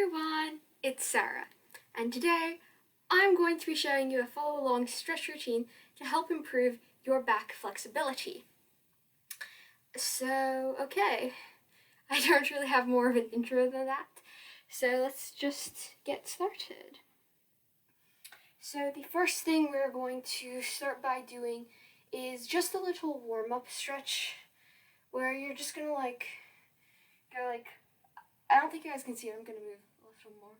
everyone, it's Sarah, and today I'm going to be showing you a follow-along stretch routine to help improve your back flexibility. So, okay, I don't really have more of an intro than that, so let's just get started. So the first thing we're going to start by doing is just a little warm-up stretch where you're just gonna go I don't think you guys can see it, I'm gonna move a little more.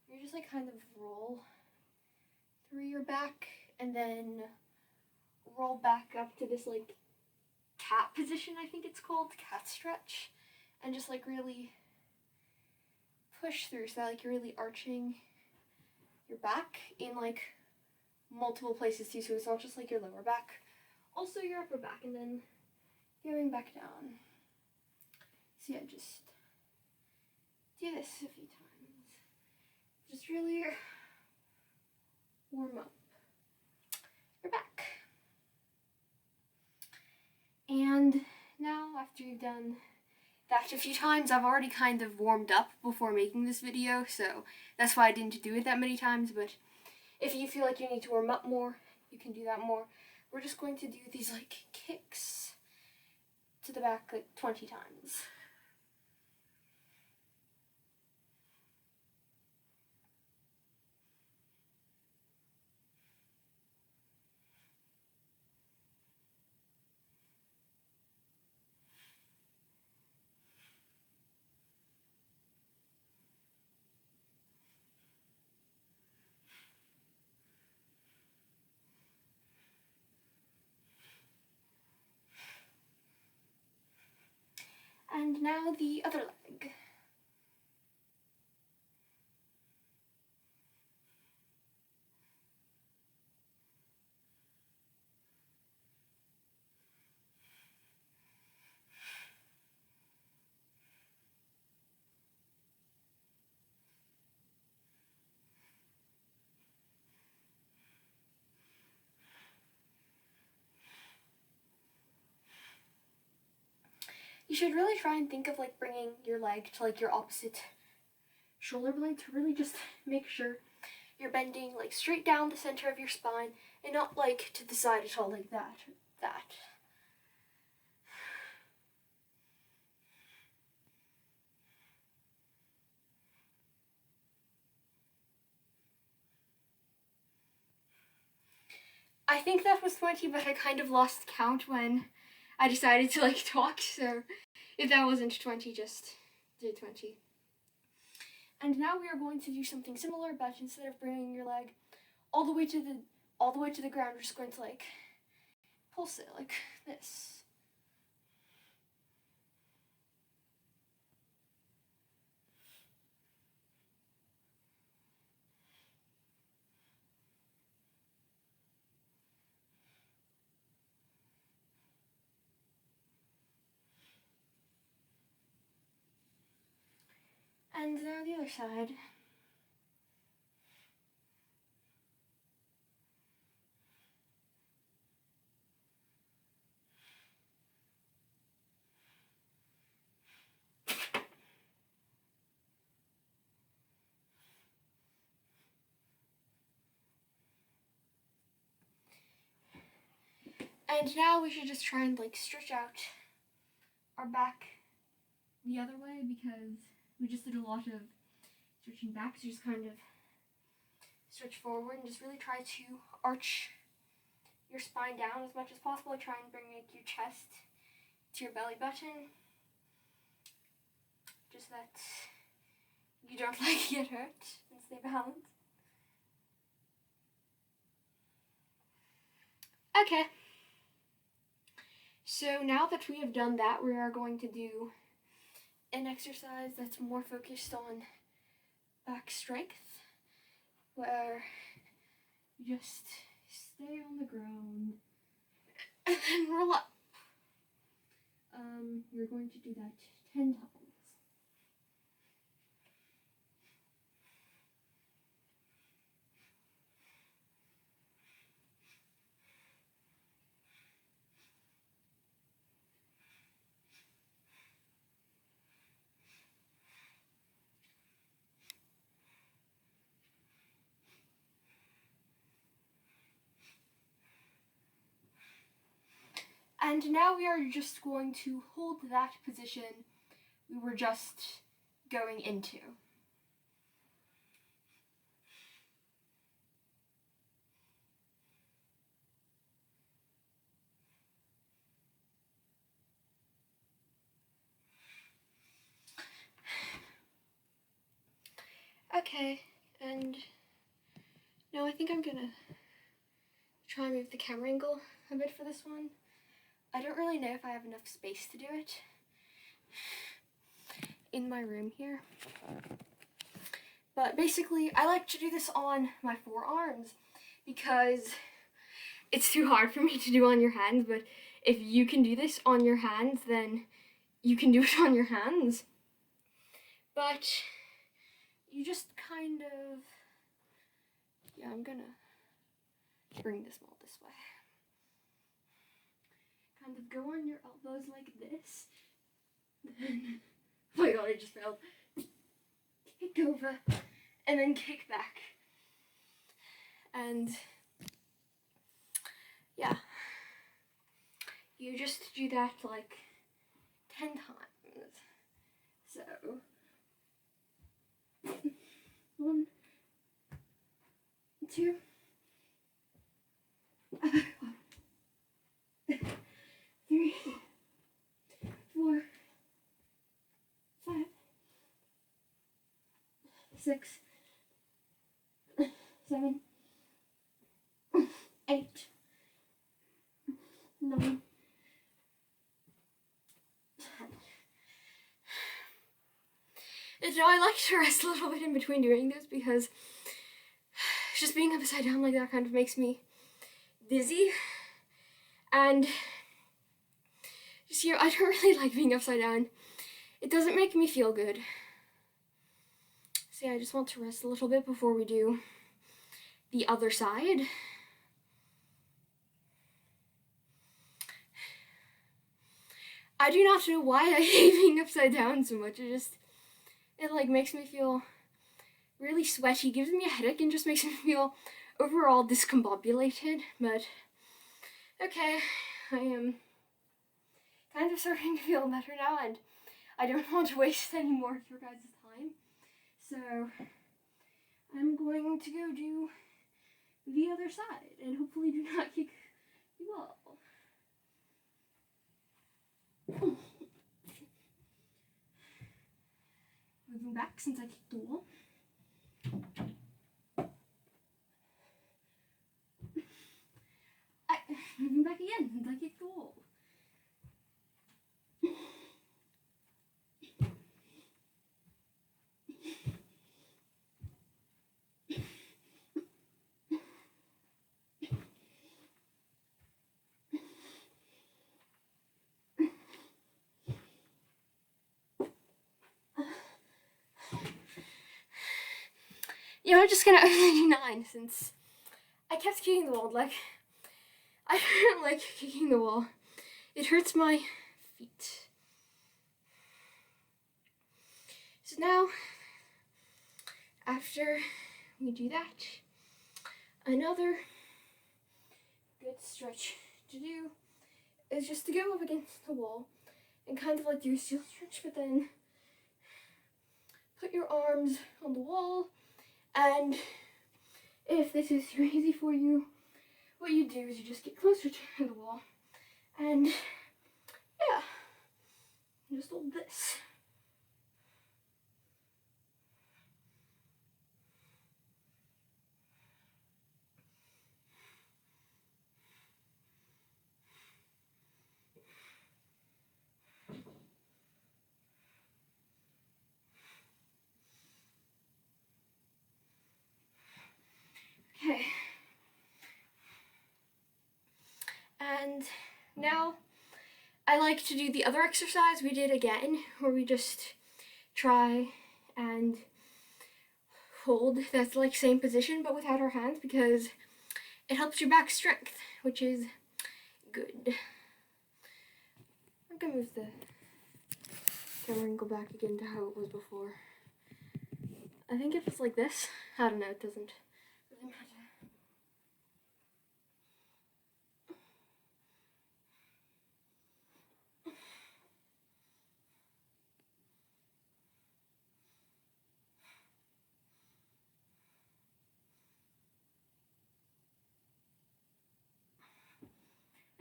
You're just kind of roll through your back and then roll back up to this cat position, I think it's called, cat stretch, and just really push through so that you're really arching your back in multiple places too, so it's not just your lower back, also your upper back, and then going back down. So yeah, just do this a few times. Just really warm up your back. And now, after you've done that a few times, I've already kind of warmed up before making this video, so that's why I didn't do it that many times, but if you feel like you need to warm up more, you can do that more. We're just going to do these kicks to the back 20 times. And now the other leg. You should really try and think of bringing your leg to your opposite shoulder blade to really just make sure you're bending straight down the center of your spine and not to the side at all, like that or that. I think that was 20, but I kind of lost count when I decided to talk, so if that wasn't 20, just do 20. And now we are going to do something similar, but instead of bringing your leg all the way to the ground, we're just going to pulse it like this. And now the other side. And now we should just try and stretch out our back the other way, because we just did a lot of stretching back, so just kind of stretch forward and just really try to arch your spine down as much as possible. Try and bring your chest to your belly button, just so that you don't get hurt and stay balanced. Okay. So now that we have done that, we are going to do an exercise that's more focused on back strength, where you just stay on the ground and then roll up. You're going to do that 10 times. And now we are just going to hold that position we were just going into. Okay, and now I think I'm gonna try and move the camera angle a bit for this one. I don't really know if I have enough space to do it in my room here. But basically, I like to do this on my forearms because it's too hard for me to do on your hands, but if you can do this on your hands, then you can do it on your hands. But you just kind of, yeah, I'm gonna bring this ball this way. Kind of go on your elbows like this. Then, oh my god, I just fell. Kick over, and then kick back. And yeah, you just do that like 10 times. So 1, 2, 3, 4, 5, 6, 7, 8, 9, 10. And now I like to rest a little bit in between doing this because just being upside down like that kind of makes me dizzy. And just, you know, I don't really like being upside down. It doesn't make me feel good. So yeah, I just want to rest a little bit before we do the other side. I do not know why I hate being upside down so much. It like makes me feel really sweaty, gives me a headache, and just makes me feel overall discombobulated. But okay, I am kind of starting to feel better now, and I don't want to waste any more of your guys' time. So I'm going to go do the other side and hopefully do not kick the wall. Moving back since I kicked the wall. Moving back again since I kicked the wall. Yeah, I'm just gonna only do 9 since I kept kicking the wall. Like, I don't like kicking the wall. It hurts my feet. So now, after we do that, another good stretch to do is just to go up against the wall and kind of like do a steel stretch, but then put your arms on the wall. And if this is too easy for you, what you do is you just get closer to the wall and yeah, just hold this. Okay. And now I like to do the other exercise we did again, where we just try and hold that's like same position but without our hands, because it helps your back strength, which is good. I'm gonna move the camera and go back again to how it was before. I think if it's like this, I don't know, it doesn't really matter.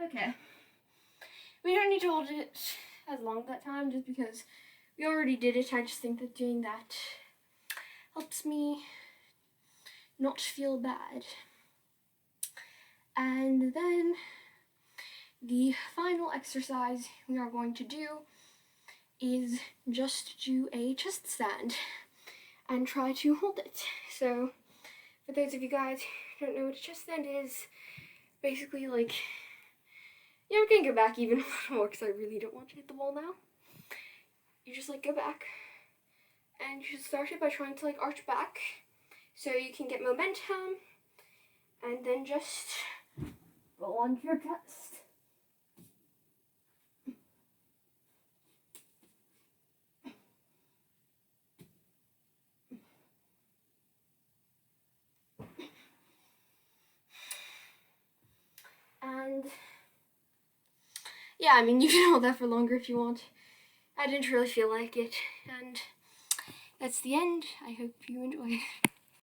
Okay. We don't need to hold it as long that time just because we already did it. I just think that doing that helps me not feel bad. And then the final exercise we are going to do is just do a chest stand and try to hold it. So for those of you guys who don't know what a chest stand is, basically like, yeah, we can go back even a little more because I really don't want to hit the wall now. You just like go back and you should start it by trying to like arch back so you can get momentum and then just roll onto your chest. And yeah, I mean, you can hold that for longer if you want. I didn't really feel like it, and that's the end. I hope you enjoyed.